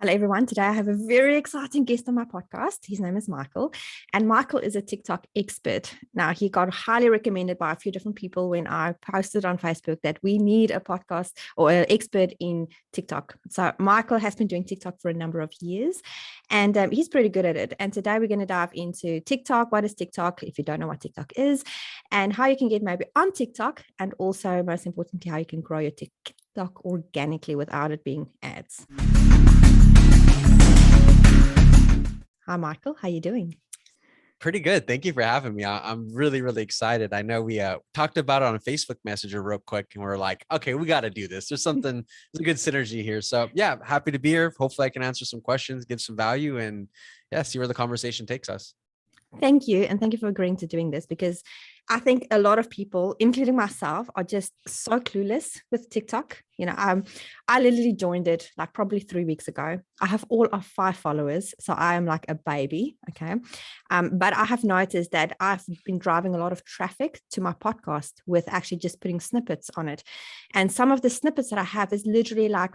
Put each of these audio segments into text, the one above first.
Hello, everyone. Today I have a very exciting guest on my podcast. His name is Michael, and Michael is a TikTok expert. Now, he got highly recommended by a few different people when I posted on Facebook that we need a podcast or an expert in TikTok. So, Michael has been doing TikTok for a number of years, and he's pretty good at it. And today we're going to dive into TikTok. What is TikTok? If you don't know what TikTok is, and how you can get maybe on TikTok, and also, most importantly, how you can grow your TikTok organically without it being ads. Hi, Michael. How are you doing? Pretty good. Thank you for having me. I'm really, really excited. I know we talked about it on a Facebook Messenger real quick, and we're like, okay, we got to do this. There's a good synergy here. So yeah, happy to be here. Hopefully I can answer some questions, give some value, and yeah, see where the conversation takes us. Thank you. And thank you for agreeing to doing this, because I think a lot of people, including myself, are just so clueless with TikTok. I literally joined it like probably 3 weeks ago. I have all of 5 followers, so I am like a baby. Okay. But I have noticed that I've been driving a lot of traffic to my podcast with actually just putting snippets on it. And some of the snippets that I have is literally like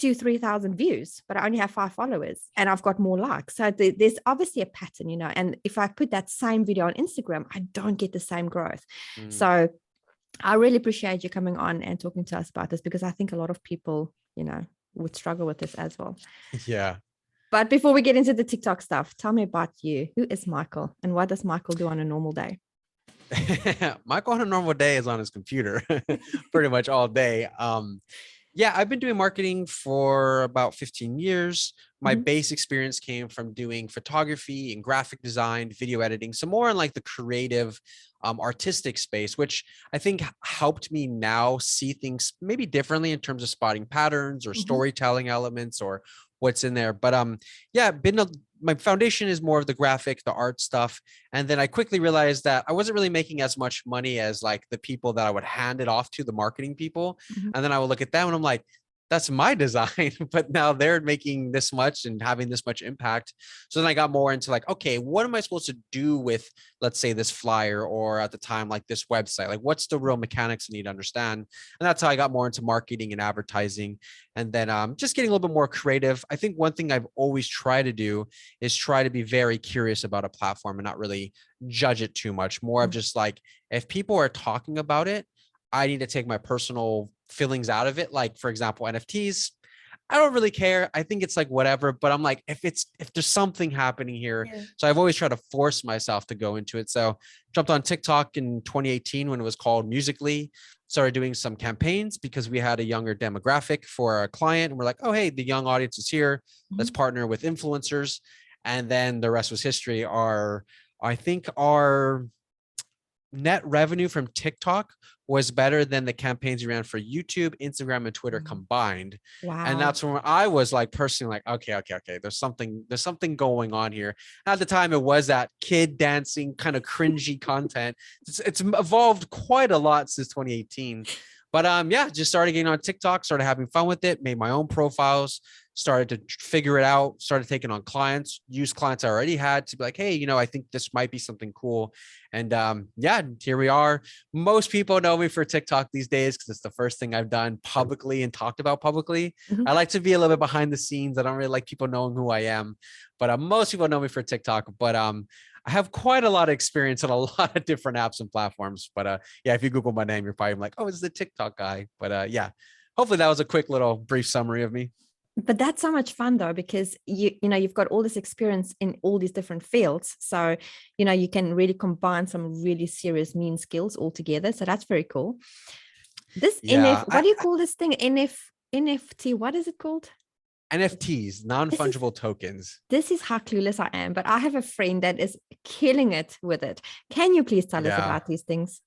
2,000-3,000 views, but I only have 5 followers and I've got more likes. So there's obviously a pattern, and if I put that same video on Instagram, I don't get the same growth. So I really appreciate you coming on and talking to us about this, because I think a lot of people, would struggle with this as well. Yeah. But before we get into the TikTok stuff, tell me about you. Who is Michael, and what does Michael do on a normal day? Michael on a normal day is on his computer pretty much all day. Yeah, I've been doing marketing for about 15 years. My base experience came from doing photography and graphic design, video editing, so more in like the creative, artistic space, which I think helped me now see things maybe differently in terms of spotting patterns or storytelling elements or what's in there. But yeah, my foundation is more of the graphic, the art stuff. And then I quickly realized that I wasn't really making as much money as like the people that I would hand it off to, the marketing people. And then I would look at them and I'm like, that's my design, but now they're making this much and having this much impact. So then I got more into like, okay, what am I supposed to do with, let's say, this flyer, or at the time, like this website? Like, what's the real mechanics I need to understand? And that's how I got more into marketing and advertising. And then just getting a little bit more creative. I think one thing I've always tried to do is try to be very curious about a platform and not really judge it too much. More of just like, if people are talking about it, I need to take my personal feelings out of it. Like, for example, NFTs, I don't really care. I think it's like whatever, but I'm like, if there's something happening here. Yeah. So I've always tried to force myself to go into it. So jumped on TikTok in 2018 when it was called Musical.ly, started doing some campaigns because we had a younger demographic for our client. And we're like, oh, hey, the young audience is here. Let's partner with influencers. And then the rest was history. I think our net revenue from TikTok was better than the campaigns we ran for YouTube, Instagram, and Twitter combined. Wow. And that's when I was like personally like, okay. There's something going on here. At the time, it was that kid dancing kind of cringy content. It's evolved quite a lot since 2018. But yeah, just started getting on TikTok, started having fun with it, made my own profiles, started to figure it out, started taking on clients, used clients I already had to be like, hey, I think this might be something cool. And yeah, here we are. Most people know me for TikTok these days because it's the first thing I've done publicly and talked about publicly. I like to be a little bit behind the scenes. I don't really like people knowing who I am, but most people know me for TikTok. But I have quite a lot of experience on a lot of different apps and platforms. But yeah, if you Google my name, you're probably like, oh, it's the TikTok guy. But yeah, hopefully that was a quick little brief summary of me. But that's so much fun though, because you've got all this experience in all these different fields. So, you can really combine some really serious mean skills all together. So that's very cool. This what do you call this thing? NFT, what is it called? NFTs, non-fungible tokens. This is how clueless I am, but I have a friend that is killing it with it. Can you please tell us about these things?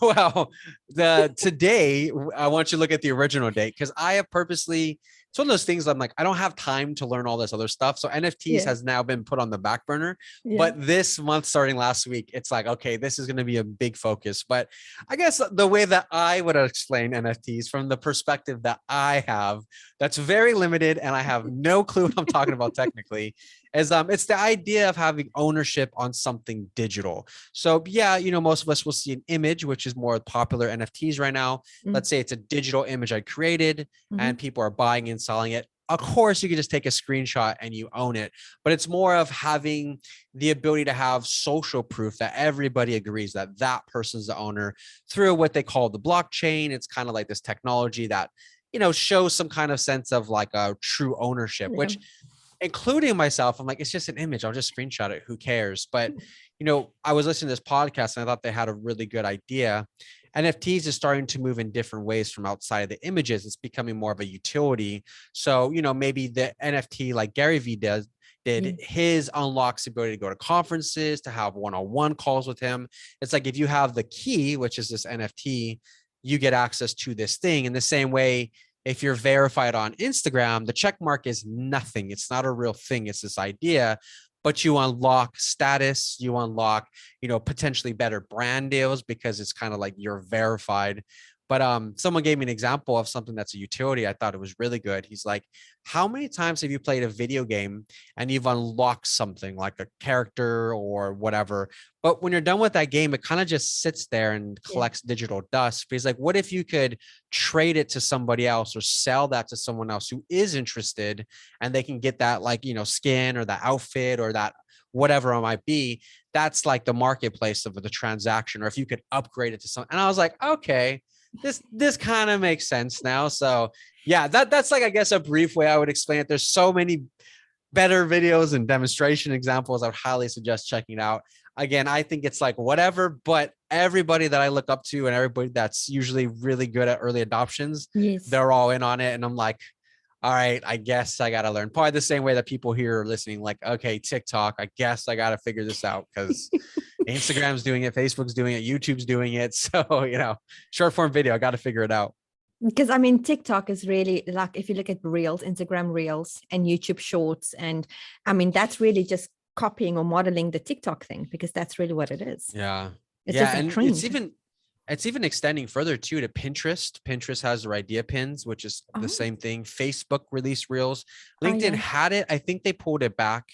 Well, today I want you to look at the original date, because I have purposely, it's one of those things I'm like, I don't have time to learn all this other stuff. So NFTs has now been put on the back burner. But this month, starting last week, it's like, okay, this is going to be a big focus. But I guess the way that I would explain NFTs from the perspective that I have, that's very limited, and I have no clue what I'm talking about technically, is it's the idea of having ownership on something digital. So yeah, most of us will see an image, which is more popular NFTs right now. Let's say it's a digital image I created and people are buying and selling it. of course you could just take a screenshot and you own it, but it's more of having the ability to have social proof that everybody agrees that that person's the owner through what they call the blockchain. It's kind of like this technology that, shows some kind of sense of like a true ownership, Yeah. which, including myself, I'm like, it's just an image. I'll just screenshot it. Who cares? But, I was listening to this podcast and I thought they had a really good idea. NFTs is starting to move in different ways from outside of the images. It's becoming more of a utility. So, maybe the NFT like Gary Vee did his unlocks the ability to go to conferences, to have one-on-one calls with him. It's like, if you have the key, which is this NFT, you get access to this thing. In the same way, if you're verified on Instagram, the check mark is nothing. It's not a real thing. It's this idea, but you unlock status, you unlock, potentially better brand deals because it's kind of like you're verified. But someone gave me an example of something that's a utility. I thought it was really good. He's like, how many times have you played a video game and you've unlocked something like a character or whatever? But when you're done with that game, it kind of just sits there and collects digital dust. But he's like, what if you could trade it to somebody else or sell that to someone else who is interested, and they can get that, like, skin or that outfit or that whatever it might be. That's like the marketplace of the transaction. Or if you could upgrade it to something. And I was like, okay, this kind of makes sense now. So yeah, that's like, I guess, a brief way I would explain it. There's so many better videos and demonstration examples. I would highly suggest checking it out. Again, I think it's like whatever, but everybody that I look up to and everybody that's usually really good at early adoptions, they're all in on it. And I'm like, all right, I guess I got to learn. Probably the same way that people here are listening, like, okay, TikTok, I guess I got to figure this out because Instagram's doing it, Facebook's doing it, YouTube's doing it. So, short form video, I got to figure it out. Because TikTok is really like, if you look at Reels, Instagram Reels and YouTube Shorts, and that's really just copying or modeling the TikTok thing, because that's really what it is. Yeah. It's yeah. just a And trend. it's even extending further too to Pinterest. Pinterest has their idea pins, which is the Oh, same thing. Facebook released Reels. oh LinkedIn yeah. had it. I think they pulled it back.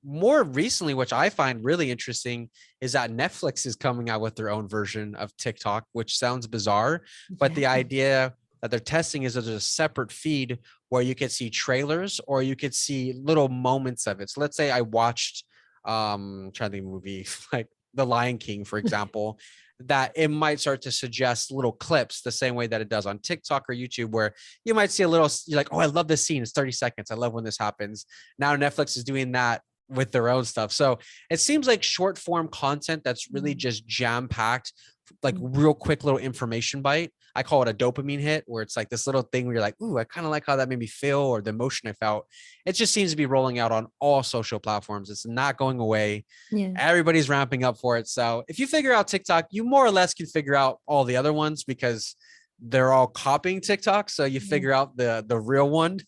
More recently, which I find really interesting, is that Netflix is coming out with their own version of TikTok, which sounds bizarre, but the idea that they're testing is that there's a separate feed where you could see trailers or you could see little moments of it. So let's say I watched, trying to think of a movie like The Lion King, for example, that it might start to suggest little clips the same way that it does on TikTok or YouTube, where you might see a little, you're like, oh, I love this scene. It's 30 seconds. I love when this happens. Now Netflix is doing that with their own stuff. So it seems like short form content that's really just jam packed, like real quick little information bite. I call it a dopamine hit, where it's like this little thing where you're like, ooh, I kind of like how that made me feel, or the emotion I felt. It just seems to be rolling out on all social platforms. It's not going away. Yeah. Everybody's ramping up for it. So if you figure out TikTok, you more or less can figure out all the other ones because they're all copying TikTok. So you figure out the real one,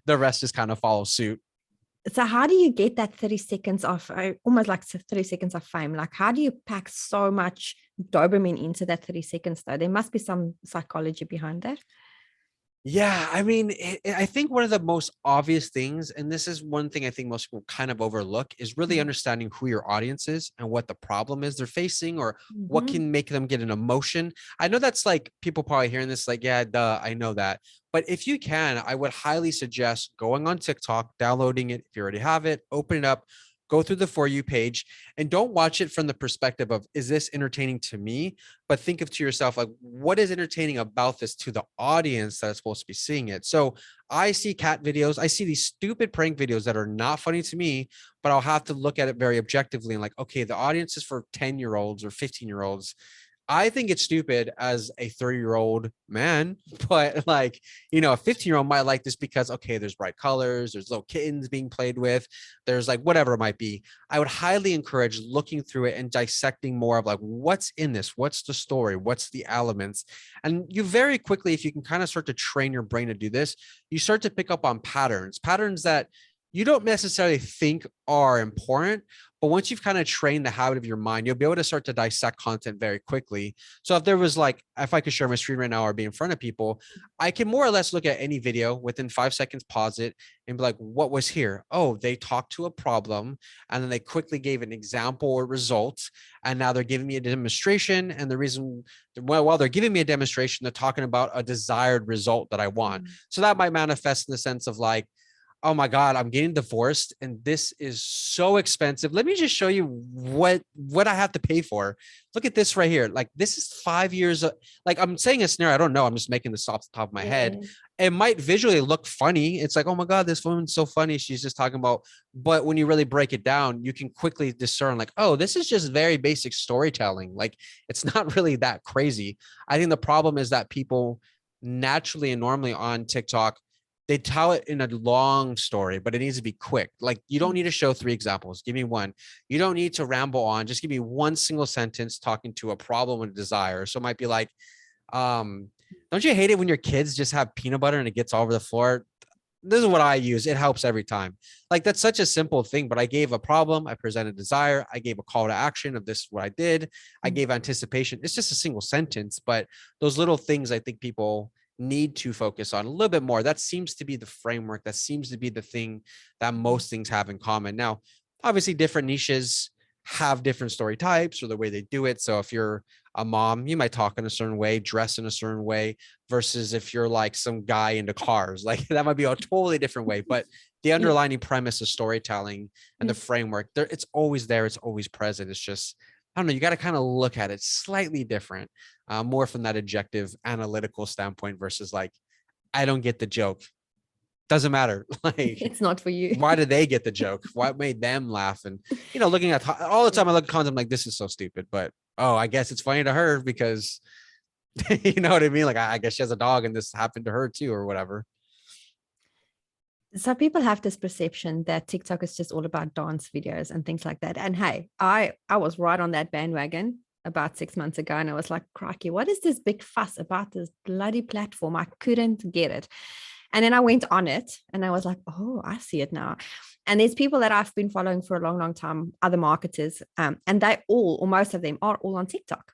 the rest just kind of follow suit. So how do you get that 30 seconds of, almost like 30 seconds of fame? Like, how do you pack so much dopamine into that 30 seconds though? There must be some psychology behind that. Yeah, I mean, I think one of the most obvious things, and this is one thing I think most people kind of overlook, is really understanding who your audience is and what the problem is they're facing, or what can make them get an emotion. I know that's like, people probably hearing this like, yeah, duh, I know that. But if you can, I would highly suggest going on TikTok, downloading it if you already have it, open it up, go through the For You page, and don't watch it from the perspective of, is this entertaining to me? But think of to yourself, like, what is entertaining about this to the audience that is supposed to be seeing it? So I see cat videos. I see these stupid prank videos that are not funny to me, but I'll have to look at it very objectively and like, okay, the audience is for 10-year-olds or 15-year-olds. I think it's stupid as a 30-year-old man, but like, a 15-year-old might like this because, okay, there's bright colors, there's little kittens being played with, there's like whatever it might be. I would highly encourage looking through it and dissecting more of like, what's in this? What's the story? What's the elements? And you very quickly, if you can kind of start to train your brain to do this, you start to pick up on patterns that you don't necessarily think are important, but once you've kind of trained the habit of your mind, you'll be able to start to dissect content very quickly. So if there was like, if I could share my screen right now or be in front of people, I can more or less look at any video within 5 seconds, pause it and be like, what was here? Oh, they talked to a problem and then they quickly gave an example or result. And now they're giving me a demonstration. And the reason, well, while they're giving me a demonstration, they're talking about a desired result that I want. So that might manifest in the sense of like, oh my God, I'm getting divorced and this is so expensive. Let me just show you what I have to pay for. Look at this right here. Like this is 5 years. Like I'm saying a scenario. I don't know. I'm just making this off the top of my head. It might visually look funny. It's like, oh my God, this woman's so funny. She's just talking about, but when you really break it down, you can quickly discern like, oh, this is just very basic storytelling. Like it's not really that crazy. I think the problem is that people naturally and normally on TikTok, they tell it in a long story, but it needs to be quick. Like you don't need to show 3 examples. Give me one. You don't need to ramble on. Just give me one single sentence talking to a problem and a desire. So it might be like, don't you hate it when your kids just have peanut butter and it gets all over the floor? This is what I use. It helps every time. Like that's such a simple thing, but I gave a problem. I presented desire. I gave a call to action of this is what I did. I gave anticipation. It's just a single sentence, but those little things I think people need to focus on a little bit more. That seems to be the framework. That seems to be the thing that most things have in common. Now, obviously different niches have different story types or the way they do it. So if you're a mom, you might talk in a certain way, dress in a certain way, versus if you're like some guy into cars, like that might be a totally different way. But the underlying premise of storytelling and the framework there, it's always there. It's always present. It's just, I don't know, you got to kind of look at it slightly different, more from that objective analytical standpoint versus like, I don't get the joke. Doesn't matter. Like it's not for you. Why did they get the joke? What made them laugh? And, you know, looking at all the time I look at content, I'm like, this is so stupid, but, oh, I guess it's funny to her because you know what I mean? Like, I guess she has a dog and this happened to her too, or whatever. So people have this perception that TikTok is just all about dance videos and things like that. And hey, I was right on that bandwagon about 6 months ago. And I was like, crikey, what is this big fuss about this bloody platform? I couldn't get it. And then I went on it and I was like, oh, I see it now. And there's people that I've been following for a long, long time, other marketers, and they all, or most of them are all on TikTok.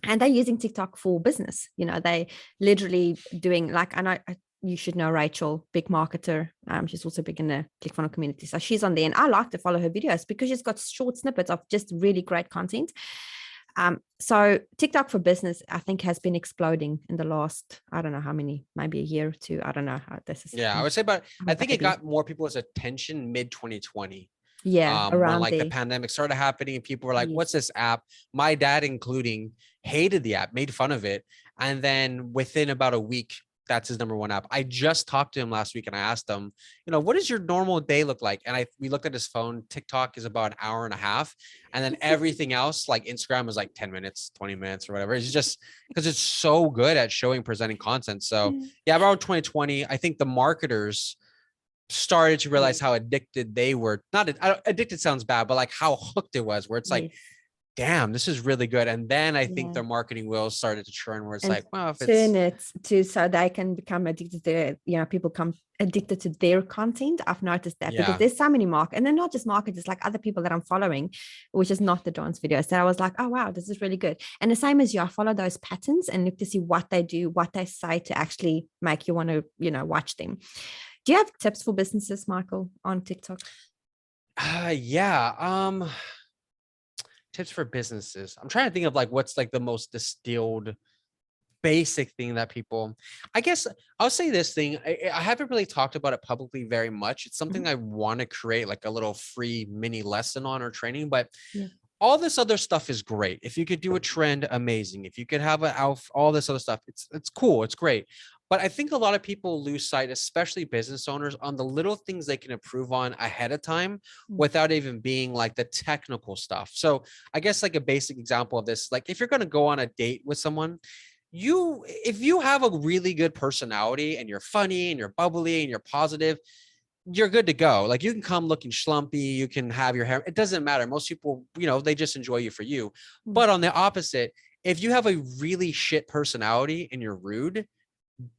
And they're using TikTok for business. You know, they literally doing like, and you should know Rachel, big marketer. She's also big in the ClickFunnels community. So she's on there and I like to follow her videos because she's got short snippets of just really great content. So TikTok for business, I think, has been exploding in the last, I don't know how many, maybe a year or two. I don't know how this is. Yeah, I would say, but I think it got more people's attention mid 2020. Yeah, around when like the pandemic started happening and people were like, what's this app? My dad including hated the app, made fun of it. And then within about a week, that's his #1 app. I just talked to him last week and I asked him, you know, what does your normal day look like? And we looked at his phone. TikTok is about an hour and a half. And then everything else, like Instagram, is like 10 minutes, 20 minutes or whatever. It's just because it's so good at showing, presenting content. So yeah, around 2020, I think the marketers started to realize how addicted they were. Not addicted sounds bad, but like how hooked it was, where it's like, damn, this is really good. And then I think their marketing wheels started to churn where it's and like, well, if turn it to so they can become addicted to, you know, people become addicted to their content. I've noticed that because there's so many and they're not just marketers, like other people that I'm following, which is not the dance videos, that I was like, oh wow, this is really good. And the same as you, I follow those patterns and look to see what they do, what they say to actually make you want to, you know, watch them. Do you have tips for businesses, Michael, on TikTok? Tips for businesses. I'm trying to think of like what's like the most distilled basic thing that people, I guess I'll say this thing. I haven't really talked about it publicly very much. It's something I want to create like a little free mini lesson on or training, but all this other stuff is great. If you could do a trend, amazing. If you could have all this other stuff, it's cool. It's great. But I think a lot of people lose sight, especially business owners, on the little things they can improve on ahead of time without even being like the technical stuff. So I guess like a basic example of this, like if you're going to go on a date with someone, if you have a really good personality and you're funny and you're bubbly and you're positive, you're good to go. Like you can come looking schlumpy, you can have your hair. It doesn't matter. Most people, you know, they just enjoy you for you. But on the opposite, if you have a really shit personality and you're rude,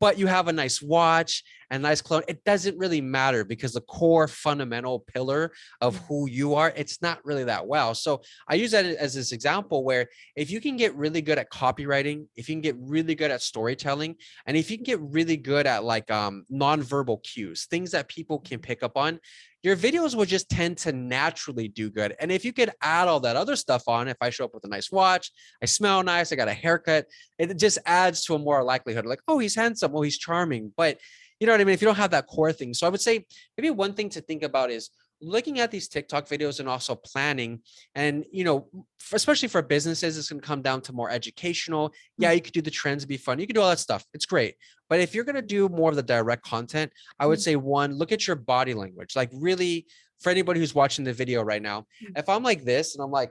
but you have a nice watch and nice clone, it doesn't really matter because the core fundamental pillar of who you are, it's not really that well. So I use that as this example where if you can get really good at copywriting, if you can get really good at storytelling, and if you can get really good at like nonverbal cues, things that people can pick up on, your videos will just tend to naturally do good. And if you could add all that other stuff on, if I show up with a nice watch, I smell nice, I got a haircut, it just adds to a more likelihood like, oh, he's handsome, oh, he's charming. But you know what I mean? If you don't have that core thing. So I would say maybe one thing to think about is looking at these TikTok videos and also planning. And, you know, especially for businesses, it's going to come down to more educational. Yeah, you could do the trends, be fun. You can do all that stuff. It's great. But if you're going to do more of the direct content, I would say one, look at your body language. Like really, for anybody who's watching the video right now, if I'm like this and I'm like,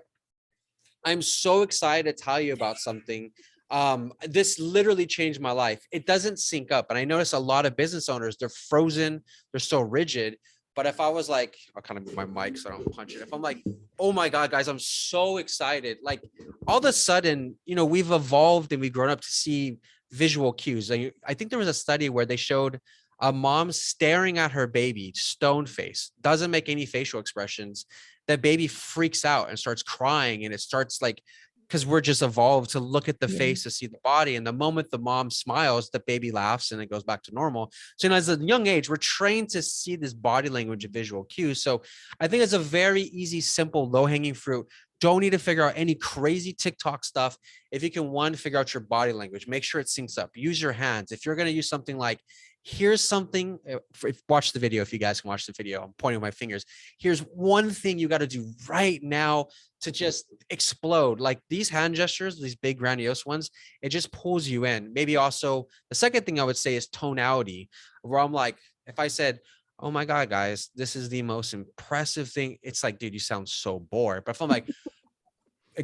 I'm so excited to tell you about something. This literally changed my life. It doesn't sync up. And I notice a lot of business owners, they're frozen, they're so rigid. But if I was like, I'll kind of move my mic so I don't punch it. If I'm like, oh my God, guys, I'm so excited. Like all of a sudden, you know, we've evolved and we've grown up to see visual cues. I think there was a study where they showed a mom staring at her baby, stone face, doesn't make any facial expressions. That baby freaks out and starts crying, and it starts like, because we're just evolved to look at the face to see the body. And the moment the mom smiles, the baby laughs and it goes back to normal. So, you know, as a young age, we're trained to see this body language and visual cues. So I think it's a very easy, simple, low-hanging fruit. Don't need to figure out any crazy TikTok stuff. If you can, one, figure out your body language, make sure it syncs up, use your hands. If you're going to use something like, here's something, watch the video. If you guys can watch the video, I'm pointing my fingers. Here's one thing you got to do right now to just explode. Like these hand gestures, these big grandiose ones, it just pulls you in. Maybe also the second thing I would say is tonality, where I'm like, if I said, oh my God, guys, this is the most impressive thing. It's like, dude, you sound so bored. But if I'm like,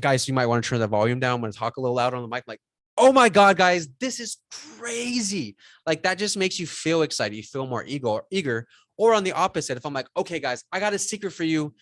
guys, you might want to turn the volume down. I'm going to talk a little louder on the mic. Like, oh my God, guys, this is crazy. Like that just makes you feel excited. You feel more eager. Or on the opposite, if I'm like, okay, guys, I got a secret for you,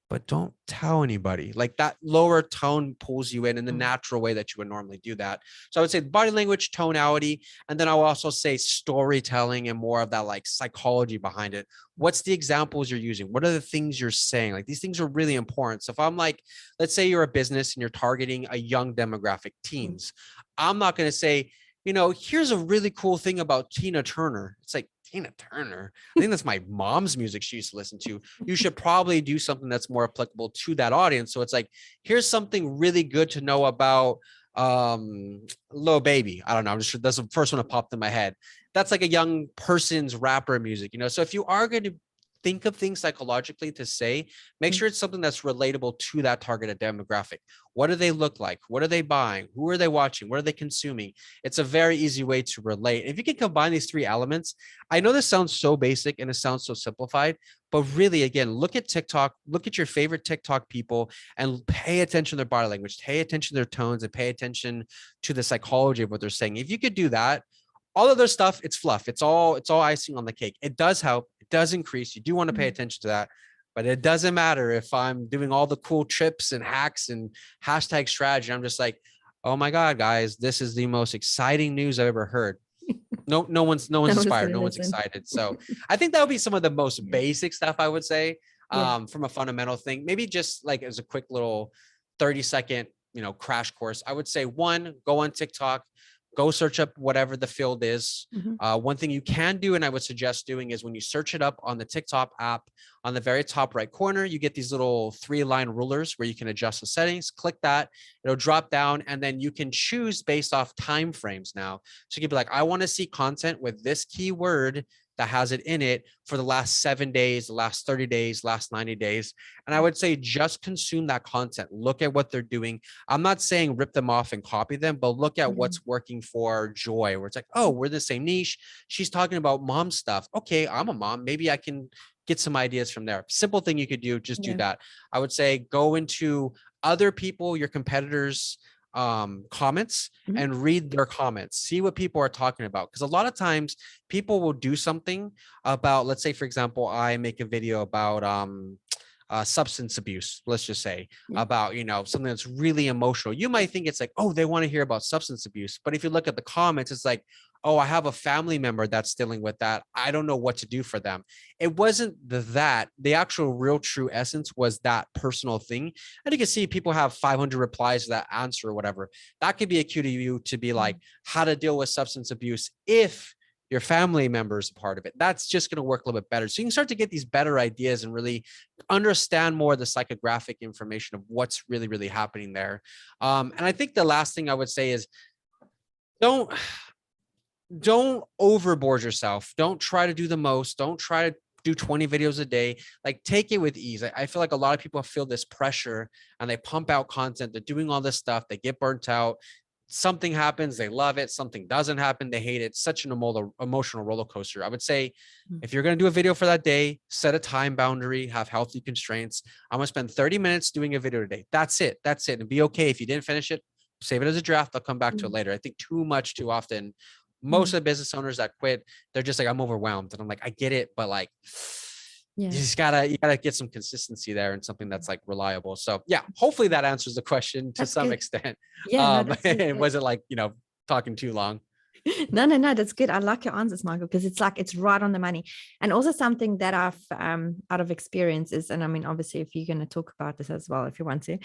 but don't tell anybody. Like that lower tone pulls you in the natural way that you would normally do that. So I would say body language, tonality, and then I'll also say storytelling and more of that like psychology behind it. What's the examples you're using? What are the things you're saying? Like these things are really important. So if I'm like, let's say you're a business and you're targeting a young demographic, teens, I'm not going to say, you know, here's a really cool thing about Tina Turner. It's like, Tina Turner, I think that's my mom's music she used to listen to. You should probably do something that's more applicable to that audience. So it's like, here's something really good to know about Lil Baby. I don't know. I'm just, that's the first one that popped in my head. That's like a young person's rapper music, you know? So if you are going to think of things psychologically to say, make sure it's something that's relatable to that targeted demographic. What do they look like? What are they buying? Who are they watching? What are they consuming? It's a very easy way to relate. If you can combine these three elements, I know this sounds so basic and it sounds so simplified, but really, again, look at TikTok, look at your favorite TikTok people and pay attention to their body language, pay attention to their tones, and pay attention to the psychology of what they're saying. If you could do that, all other stuff, it's fluff. It's all icing on the cake. It does help. It does increase. You do want to pay attention to that, but it doesn't matter if I'm doing all the cool trips and hacks and hashtag strategy. I'm just like, oh my God, guys, this is the most exciting news I've ever heard. No one's inspired. No one's excited. So I think that would be some of the most basic stuff I would say from a fundamental thing. Maybe just like as a quick little 30-second, you know, crash course. I would say one, go on TikTok. Go search up whatever the field is. One thing you can do, and I would suggest doing, is when you search it up on the TikTok app, on the very top right corner, you get these little 3-line rulers where you can adjust the settings. Click that, it'll drop down, and then you can choose based off time frames now. So you can be like, I want to see content with this keyword that has it in it for the last 7 days, the last 30 days, last 90 days. And I would say just consume that content. Look at what they're doing. I'm not saying rip them off and copy them, but look at what's working for Joy, where it's like, oh, we're the same niche. She's talking about mom stuff. Okay, I'm a mom. Maybe I can get some ideas from there. Simple thing you could do, just do that. I would say go into other people, your competitors' comments and read their comments, see what people are talking about. Because a lot of times people will do something about, let's say, for example, I make a video about substance abuse, let's just say, Yeah. about, something that's really emotional, you might think it's like, oh, they want to hear about substance abuse. But if you look at the comments, it's like, oh, I have a family member that's dealing with that. I don't know what to do for them. It wasn't the actual real true essence was that personal thing. And you can see people have 500 replies to that answer or whatever. That could be a cue to you to be like, how to deal with substance abuse if your family member is a part of it. That's just going to work a little bit better. So you can start to get these better ideas and really understand more of the psychographic information of what's really, really happening there. And I think the last thing I would say is don't overboard yourself. Don't try to do the most. Don't try to do 20 videos a day. Like, take it with ease. I feel like a lot of people feel this pressure and they pump out content. They're doing all this stuff. They get burnt out. Something happens, they love it. Something doesn't happen, they hate it. Such an emotional roller coaster. I would say, if you're going to do a video for that day, set a time boundary, have healthy constraints. I'm going to spend 30 minutes doing a video today. That's it. And be okay if you didn't finish it. Save it as a draft. I'll come back to it later. I think too often, most of the business owners that quit, they're just like, I'm overwhelmed. And I'm like, I get it, but like, you just gotta get some consistency there and something that's like reliable. So yeah, hopefully that answers the question to some extent. Yeah, no, It wasn't like, talking too long. No, that's good. I like your answers, Michael, because it's like it's right on the money. And also something that I've out of experience is, and I mean, obviously, if you're going to talk about this as well, if you want to,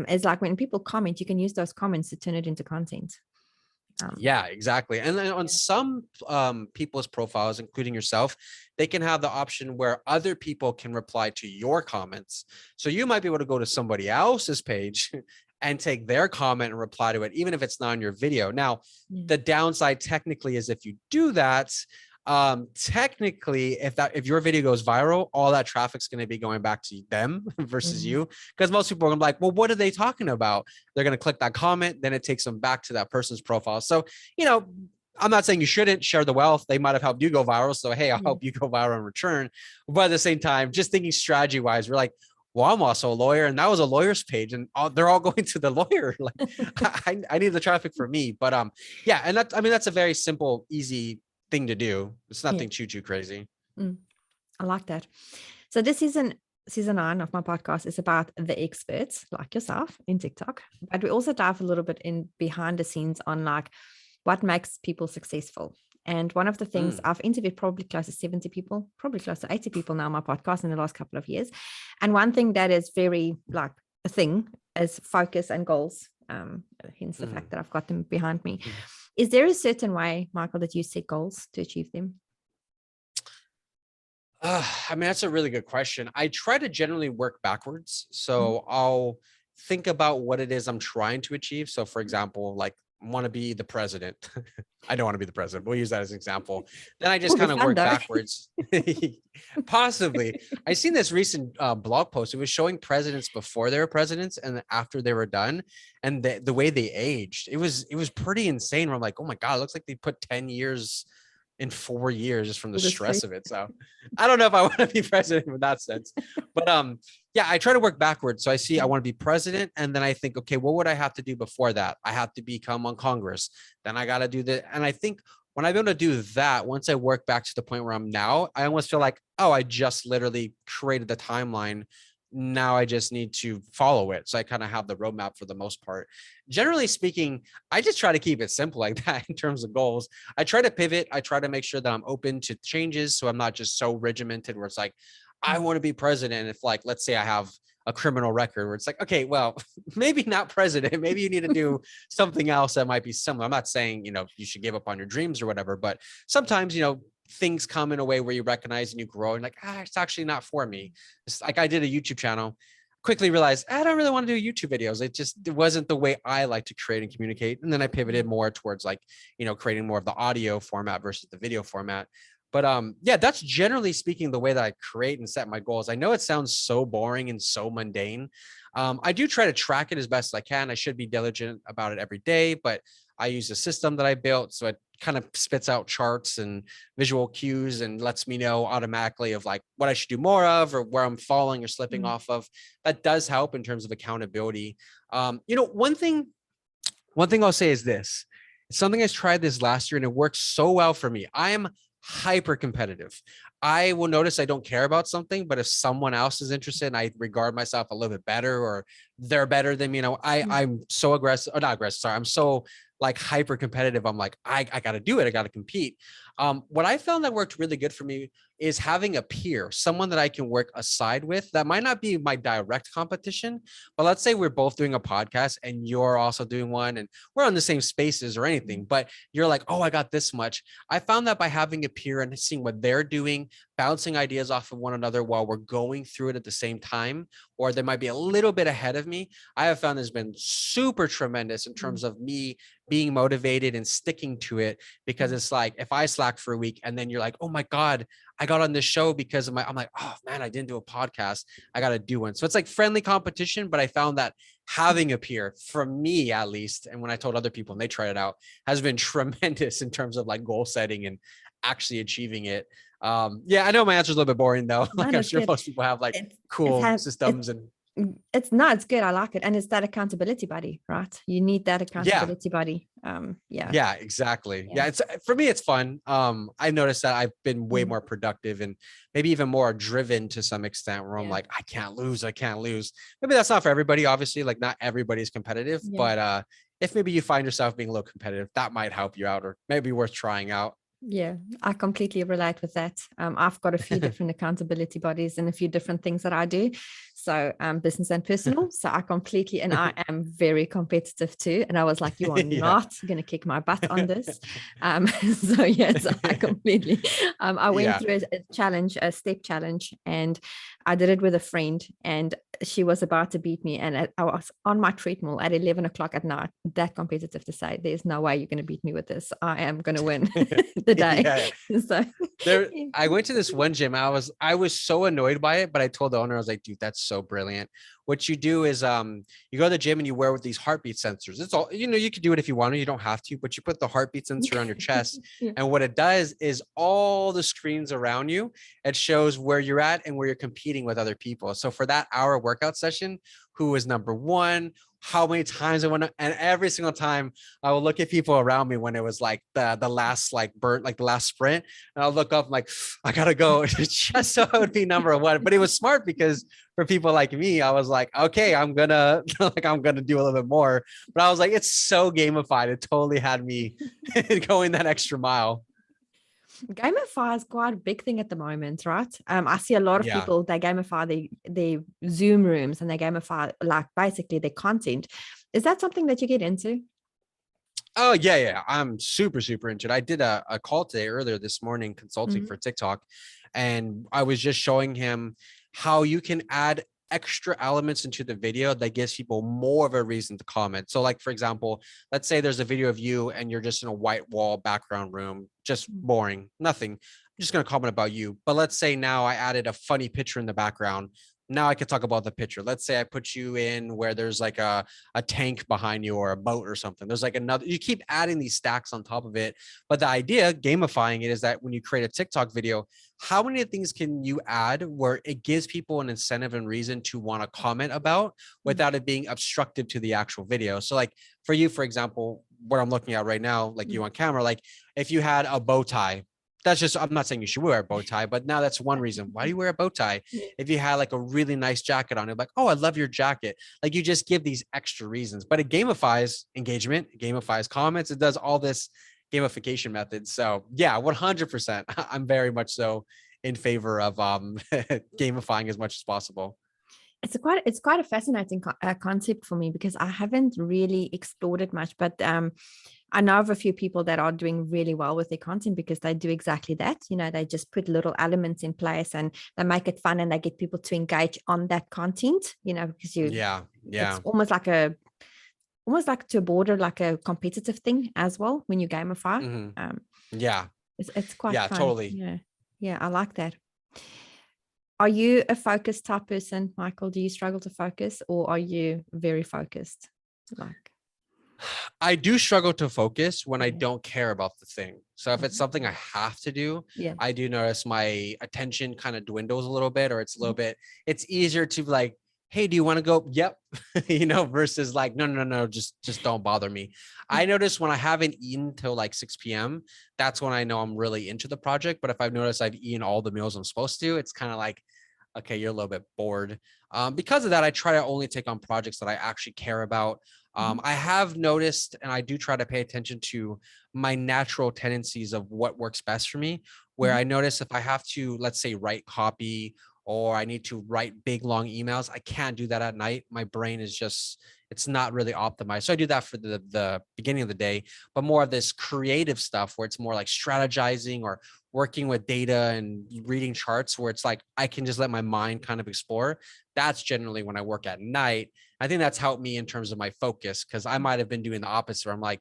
is like when people comment, you can use those comments to turn it into content. Yeah, exactly. And then on some people's profiles, including yourself, they can have the option where other people can reply to your comments. So you might be able to go to somebody else's page and take their comment and reply to it, even if it's not on your video. Now, the downside technically is if you do that, technically, if your video goes viral, all that traffic's going to be going back to them versus you, because most people are gonna be like, well, what are they talking about? They're going to click that comment, then it takes them back to that person's profile. So, I'm not saying you shouldn't share the wealth. They might have helped you go viral. So, hey, I'll help you go viral in return. But at the same time, just thinking strategy wise, we're like, well, I'm also a lawyer, and that was a lawyer's page, and they're all going to the lawyer. Like, I need the traffic for me. But yeah, and that's a very simple, easy thing to do. It's nothing too crazy. I like that. So this season 9 of my podcast is about the experts like yourself in TikTok, but we also dive a little bit in behind the scenes on like what makes people successful. And one of the things, I've interviewed probably close to 70 people, probably close to 80 people now on my podcast in the last couple of years. And one thing that is very like a thing is focus and goals. Hence the fact that I've got them behind me. Is there a certain way, Michael, that you set goals to achieve them? That's a really good question. I try to generally work backwards. So I'll think about what it is I'm trying to achieve. So for example, like, want to be the president. I don't want to be the president. We'll use that as an example. Then I just kind of work backwards. Possibly. I seen this recent blog post. It was showing presidents before they were presidents and after they were done, and the way they aged. It was pretty insane. Where I'm like, oh my God, it looks like they put 10 years in 4 years just from the stress of it. So I don't know if I want to be president in that sense, but yeah, I try to work backwards. So I see I want to be president, and then I think, okay, what would I have to do before that? I have to become on Congress. Then I got to do that. And I think when I'm able to do that, once I work back to the point where I'm now, I almost feel like, oh, I just literally created the timeline. Now I just need to follow it. So I kind of have the roadmap for the most part. Generally speaking, I just try to keep it simple like that in terms of goals. I try to pivot. I try to make sure that I'm open to changes. So I'm not just so regimented where it's like, I want to be president. If like, let's say I have a criminal record where it's like, okay, well, maybe not president. Maybe you need to do something else that might be similar. I'm not saying, you should give up on your dreams or whatever, but sometimes, things come in a way where you recognize and you grow and like, it's actually not for me. It's like I did a YouTube channel, quickly realized I don't really want to do YouTube videos. It wasn't the way I like to create and communicate. And then I pivoted more towards like, creating more of the audio format versus the video format. But yeah, that's generally speaking the way that I create and set my goals. I know it sounds so boring and so mundane. I do try to track it as best as I can. I should be diligent about it every day, but I use a system that I built. So it kind of spits out charts and visual cues and lets me know automatically of like what I should do more of or where I'm falling or slipping off of. That does help in terms of accountability. One thing I'll say is this. It's something I tried this last year and it worked so well for me. I am hyper competitive. I will notice I don't care about something, but if someone else is interested and I regard myself a little bit better or they're better than me, I'm so aggressive, or not aggressive, sorry. I'm so like hyper competitive. I'm like, I got to do it. I got to compete. What I found that worked really good for me is having a peer, someone that I can work aside with that might not be my direct competition, but let's say we're both doing a podcast and you're also doing one and we're on the same spaces or anything, but you're like, oh, I got this much. I found that by having a peer and seeing what they're doing, bouncing ideas off of one another while we're going through it at the same time, or they might be a little bit ahead of me, I have found has been super tremendous in terms of me being motivated and sticking to it. Because it's like, if I slack for a week and then you're like, oh my God, I got on this show because of I'm like, oh man, I didn't do a podcast. I got to do one. So it's like friendly competition, but I found that having a peer, for me at least, and when I told other people and they tried it out, has been tremendous in terms of like goal setting and actually achieving it. Yeah, I know my answer is a little bit boring though. No, Like I'm that's sure good. most people have like It's cool systems and it's no, it's good. I like it. And it's that accountability buddy, right? You need that yeah. accountability buddy. Yeah, exactly. Yeah. Yeah, it's for me, it's fun. I noticed that I've been way more productive and maybe even more driven to some extent where I'm like, I can't lose. Maybe that's not for everybody, obviously, like not everybody's competitive, but if maybe you find yourself being a little competitive, that might help you out or maybe worth trying out. Yeah, I completely relate with that. I've got a few different accountability bodies and a few different things that I do. So business and personal. So I completely, and I am very competitive too. And I was like, you are not going to kick my butt on this. So yes, I completely, I went through a challenge, a step challenge, and I did it with a friend and she was about to beat me. And I was on my treadmill at 11 o'clock at night, that competitive to say, there's no way you're going to beat me with this. I am going to win the day. So I went to this one gym. I was so annoyed by it, but I told the owner, I was like, dude, that's so brilliant. What you do is you go to the gym and you wear with these heartbeat sensors. It's all, you could do it if you want to, you don't have to, but you put the heartbeat sensor on your chest. And what it does is all the screens around you, it shows where you're at and where you're competing with other people. So for that hour workout session, who was number one, how many times I went, and every single time I will look at people around me when it was like the last like burnt, like the last sprint, and I'll look up, I'm like, I gotta go just so I would be number one. But it was smart because for people like me, I was like, okay, I'm gonna do a little bit more. But I was like, it's so gamified. It totally had me going that extra mile. Gamify is quite a big thing at the moment, right? I see a lot of people, they gamify their Zoom rooms and they gamify like basically their content. Is that something that you get into? Oh yeah. I'm super into it. I did a call today earlier this morning consulting for TikTok, and I was just showing him how you can add extra elements into the video that gives people more of a reason to comment. So like, for example, let's say there's a video of you and you're just in a white wall background room, just boring, nothing. I'm just going to comment about you. But let's say now I added a funny picture in the background. Now I could talk about the picture. Let's say I put you in where there's like a tank behind you or a boat or something. There's like another, you keep adding these stacks on top of it. But the idea, gamifying it, is that when you create a TikTok video, how many things can you add where it gives people an incentive and reason to want to comment about without it being obstructive to the actual video? So like for you, for example, what I'm looking at right now, like you on camera, like if you had a bow tie, that's just, I'm not saying you should wear a bow tie, but now that's one reason. Why do you wear a bow tie? If you had like a really nice jacket on, it like, oh, I love your jacket. Like you just give these extra reasons, but it gamifies engagement, it gamifies comments. It does all this gamification methods. So yeah, 100%. I'm very much so in favor of gamifying as much as possible. It's quite a fascinating concept for me because I haven't really explored it much, but I know of a few people that are doing really well with their content because they do exactly that. They just put little elements in place and they make it fun and they get people to engage on that content, because it's almost like to a border, like a competitive thing as well when you gamify. It's quite fun. Totally. Yeah, I like that. Are you a focused type person, Michael? Do you struggle to focus or are you very focused? I do struggle to focus when I don't care about the thing. So if it's something I have to do, I do notice my attention kind of dwindles a little bit, or it's a little bit, it's easier to like hey, do you want to go? Yep. Versus like, no, just don't bother me. I notice when I haven't eaten till like 6 p.m., that's when I know I'm really into the project. But if I've noticed I've eaten all the meals I'm supposed to, it's kind of like, okay, you're a little bit bored. Because of that, I try to only take on projects that I actually care about. I have noticed, and I do try to pay attention to my natural tendencies of what works best for me, where I notice if I have to, let's say, write copy, or I need to write big, long emails, I can't do that at night. My brain is just, it's not really optimized. So I do that for the beginning of the day, but more of this creative stuff where it's more like strategizing or working with data and reading charts, where it's like I can just let my mind kind of explore. That's generally when I work at night. I think that's helped me in terms of my focus, because I might have been doing the opposite where I'm like,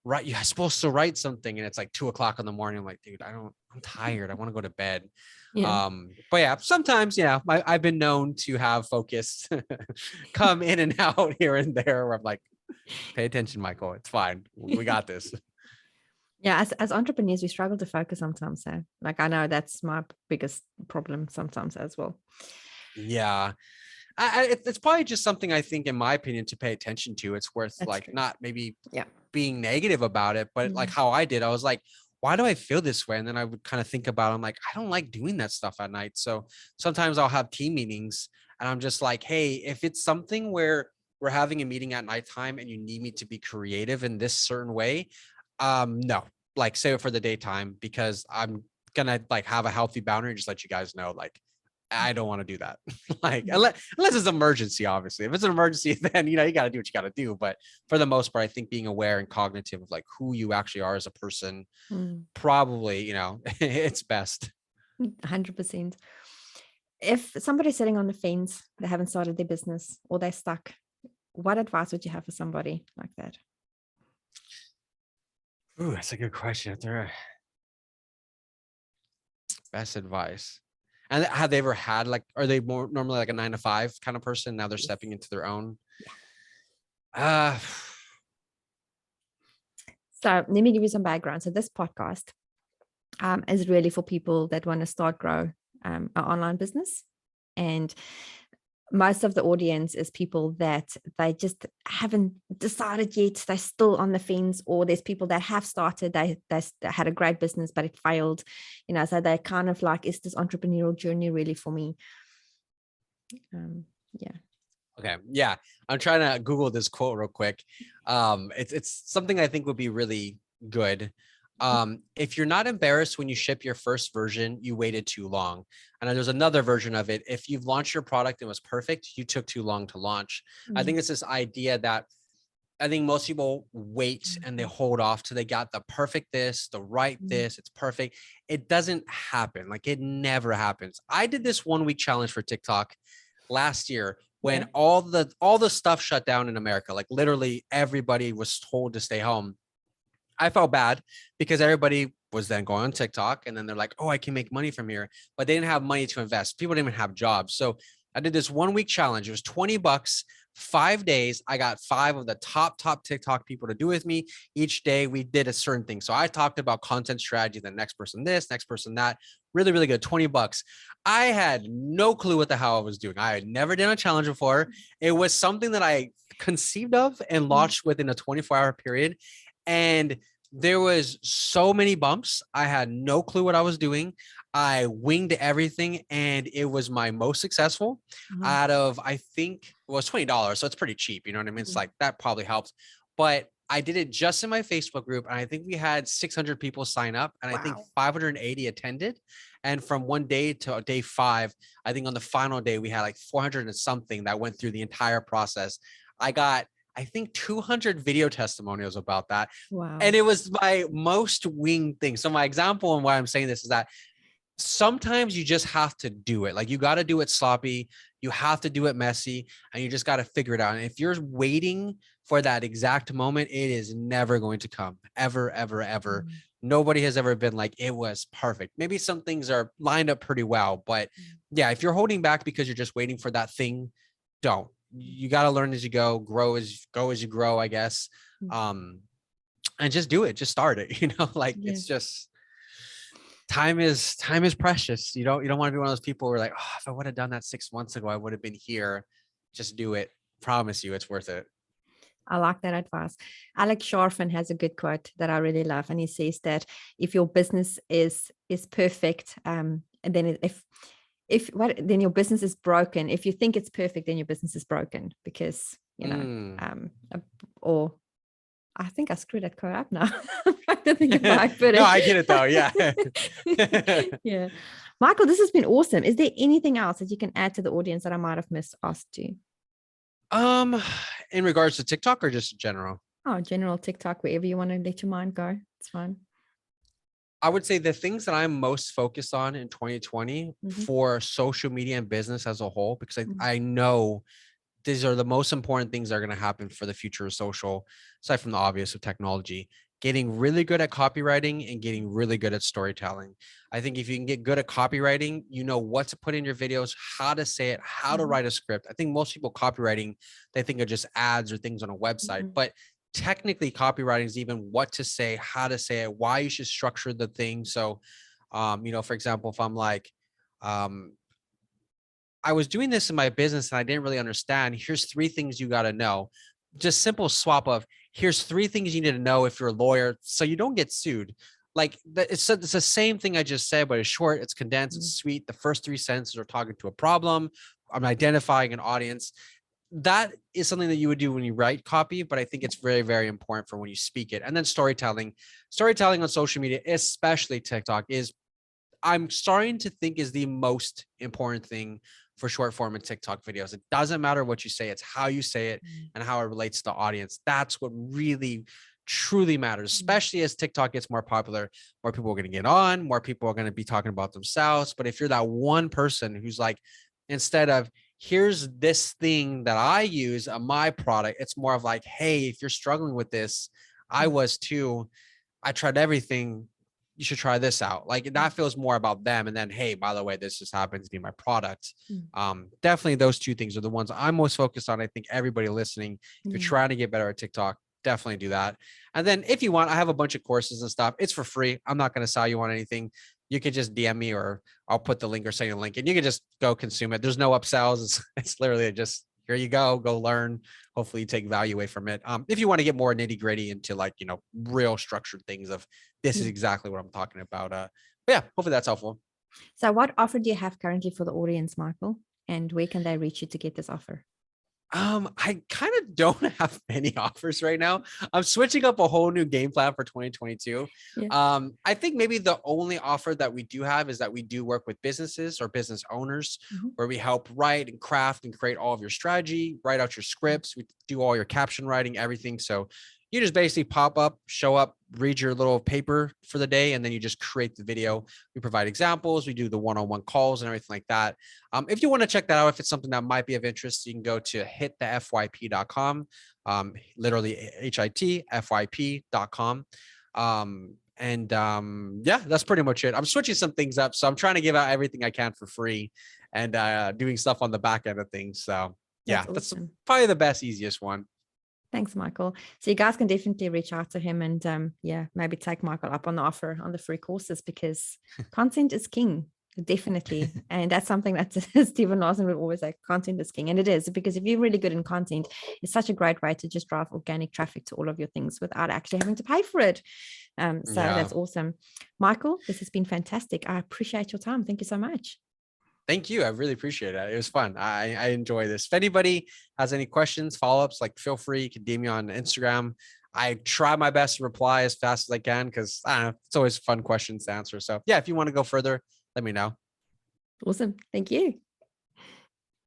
right, you're supposed to write something and it's like 2 o'clock in the morning. I'm like, dude, I'm tired. I want to go to bed. Yeah. But yeah, sometimes, I've been known to have focus come in and out here and there where I'm like, pay attention, Michael. It's fine. We got this. Yeah, as entrepreneurs, we struggle to focus sometimes. So, like, I know that's my biggest problem sometimes as well. Yeah. It's probably just something I think, in my opinion, to pay attention to. It's worth That's like true. not maybe Yeah. being negative about it, but like how I did, I was like, why do I feel this way? And then I would kind of think about it. I'm like, I don't like doing that stuff at night. So sometimes I'll have team meetings and I'm just like, hey, if it's something where we're having a meeting at nighttime and you need me to be creative in this certain way, no, like save it for the daytime, because I'm gonna like have a healthy boundary and just let you guys know, like, I don't want to do that. Like, unless it's emergency, obviously. If it's an emergency, then, you got to do what you got to do. But for the most part, I think being aware and cognitive of like who you actually are as a person, probably, it's best. 100%. If somebody's sitting on the fence, they haven't started their business or they're stuck, what advice would you have for somebody like that? Ooh, that's a good question. Best advice. And have they ever had like, are they more normally like a 9 to 5 kind of person? Now they're stepping into their own. Yeah. So let me give you some background. So this podcast is really for people that want to start, grow an online business. And most of the audience is people that they just haven't decided yet. They're still on the fence, or there's people that have started, they had a great business, but it failed, so they're kind of like, is this entrepreneurial journey really for me? Yeah. Okay. Yeah. I'm trying to Google this quote real quick. It's something I think would be really good. If you're not embarrassed when you ship your first version, you waited too long. And there's another version of it. If you've launched your product and it was perfect, you took too long to launch. I think it's this idea that I think most people wait and they hold off till they got the perfect this, the right this, it's perfect. It doesn't happen. Like, it never happens. I did this 1 week challenge for TikTok last year when all the stuff shut down in America. Like, literally everybody was told to stay home. I felt bad because everybody was then going on TikTok and then they're like, oh, I can make money from here, but they didn't have money to invest. People didn't even have jobs. So I did this 1 week challenge. It was $20, 5 days. I got 5 of the top TikTok people to do with me. Each day we did a certain thing. So I talked about content strategy, the next person this, next person that. Really, really good. $20. I had no clue what the hell I was doing. I had never done a challenge before. It was something that I conceived of and launched within a 24-hour period. And there was so many bumps. I had no clue what I was doing. I winged everything, and it was my most successful out of, I think it was $20. So it's pretty cheap. You know what I mean? It's like, that probably helps. But I did it just in my Facebook group. And I think we had 600 people sign up, and I think 580 attended. And from one day to day 5, I think on the final day, we had like 400 and something that went through the entire process. I got, I think, 200 video testimonials about that. Wow. And it was my most winged thing. So my example and why I'm saying this is that sometimes you just have to do it. Like, you got to do it sloppy. You have to do it messy, and you just got to figure it out. And if you're waiting for that exact moment, it is never going to come, ever, ever, ever. Nobody has ever been like, it was perfect. Maybe some things are lined up pretty well, but yeah, if you're holding back because you're just waiting for that thing, don't. You got to learn as you go, grow as you grow, I guess. And just do it. Just start it. It's just, time is precious. You don't want to be one of those people who are like, oh, if I would have done that 6 months ago, I would have been here. just do it. Promise you it's worth it. I like that advice. Alex Sharfin has a good quote that I really love, and he says that if your business is perfect, and then if what then your business is broken. If you think it's perfect, then your business is broken, because or I think I screwed that quote up now. I'm trying to think of how I put it. No, I get it though. Yeah. Yeah. Michael, this has been awesome. Is there anything else that you can add to the audience that I might have missed asked you? In regards to TikTok or just general? Oh, general TikTok, wherever you want to let your mind go. It's fine. I would say the things that I'm most focused on in 2020 for social media and business as a whole, because I know these are the most important things that are going to happen for the future of social, aside from the obvious of technology. Getting really good at copywriting and getting really good at storytelling. I think if you can get good at copywriting, you know what to put in your videos, how to say it, how to write a script. I think most people copywriting, they think of just ads or things on a website, but technically copywriting is even what to say, how to say it, why you should structure the thing. So, for example, if I'm like, I was doing this in my business and I didn't really understand. Here's 3 things you got to know. Just simple swap of here's 3 things you need to know if you're a lawyer so you don't get sued. Like it's the same thing I just said, but it's short, it's condensed, it's sweet. The first 3 sentences are talking to a problem. I'm identifying an audience. That is something that you would do when you write copy, but I think it's very, very important for when you speak it. And then storytelling on social media, especially TikTok, is I'm starting to think is the most important thing for short form and TikTok videos. It doesn't matter what you say, it's how you say it and how it relates to the audience. That's what really truly matters, especially as TikTok gets more popular. More people are going to get on, more people are going to be talking about themselves. But if you're that one person who's like, instead of here's this thing that I use on my product, it's more of like, hey, if you're struggling with this, I was too. I tried everything. You should try this out. Like that feels more about them. And then, hey, by the way, this just happens to be my product. Definitely those 2 things are the ones I'm most focused on. I think everybody listening, if you're trying to get better at TikTok, definitely do that. And then if you want, I have a bunch of courses and stuff. It's for free. I'm not going to sell you on anything. You can just DM me or I'll put the link or send you a link and you can just go consume it. There's no upsells. It's literally just, here you go learn. Hopefully you take value away from it. If you want to get more nitty gritty into like, real structured things of this is exactly what I'm talking about. But yeah, hopefully that's helpful. So what offer do you have currently for the audience, Michael? And where can they reach you to get this offer? I kind of don't have many offers right now. I'm switching up a whole new game plan for 2022. Yeah. I think maybe the only offer that we do have is that we do work with businesses or business owners where we help write and craft and create all of your strategy, write out your scripts. We do all your caption writing, everything. So you just basically pop up, show up, read your little paper for the day, and then you just create the video. We provide examples. We do the one-on-one calls and everything like that. If you want to check that out, if it's something that might be of interest, you can go to hitthefyp.com, literally hitfyp.com. Yeah, that's pretty much it. I'm switching some things up. So I'm trying to give out everything I can for free and doing stuff on the back end of things. So yeah, that's probably the best, easiest one. Thanks, Michael. So you guys can definitely reach out to him and maybe take Michael up on the offer on the free courses, because content is king, definitely. And that's something that Stephen Larsen would always say, content is king. And it is, because if you're really good in content, it's such a great way to just drive organic traffic to all of your things without actually having to pay for it. That's awesome. Michael, this has been fantastic. I appreciate your time. Thank you so much. Thank you. I really appreciate it. It was fun. I enjoy this. If anybody has any questions, follow-ups, like feel free. You can DM me on Instagram. I try my best to reply as fast as I can because I don't know, it's always fun questions to answer. So yeah, if you want to go further, let me know. Awesome. Thank you.